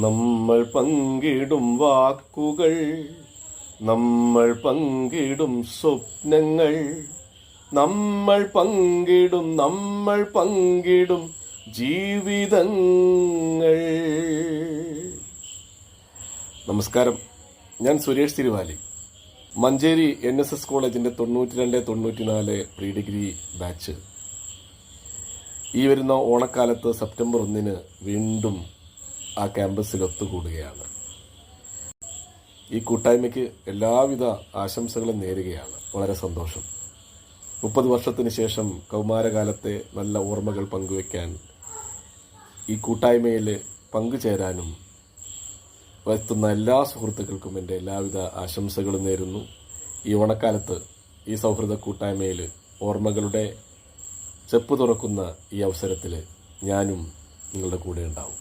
നമ്മൾ പങ്കിടും വാക്കുകൾ, നമ്മൾ പങ്കിടും സ്വപ്നങ്ങൾ, നമ്മൾ പങ്കിടും ജീവിതങ്ങൾ. നമസ്കാരം, ഞാൻ സുരേഷ് തിരുവാലി. മഞ്ചേരി NSS കോളേജിന്റെ 92-94 പ്രീ ഡിഗ്രി ബാച്ച് ഈ വരുന്ന ഓണക്കാലത്ത് സെപ്റ്റംബർ 1 വീണ്ടും ആ ക്യാമ്പസിൽ ഒത്തുകൂടുകയാണ്. ഈ കൂട്ടായ്മയ്ക്ക് എല്ലാവിധ ആശംസകളും നേരുകയാണ്. വളരെ സന്തോഷം. 30 വർഷത്തിന് ശേഷം കൗമാരകാലത്തെ നല്ല ഓർമ്മകൾ പങ്കുവയ്ക്കാൻ ഈ കൂട്ടായ്മയിൽ പങ്കുചേരാനും എത്തുന്ന എല്ലാ സുഹൃത്തുക്കൾക്കും എൻ്റെ എല്ലാവിധ ആശംസകളും നേരുന്നു. ഈ ഓണക്കാലത്ത് ഈ സൗഹൃദ കൂട്ടായ്മയിൽ ഓർമ്മകളുടെ ചെപ്പ് തുറക്കുന്ന ഈ അവസരത്തിൽ ഞാനും നിങ്ങളുടെ കൂടെ ഉണ്ടാവും.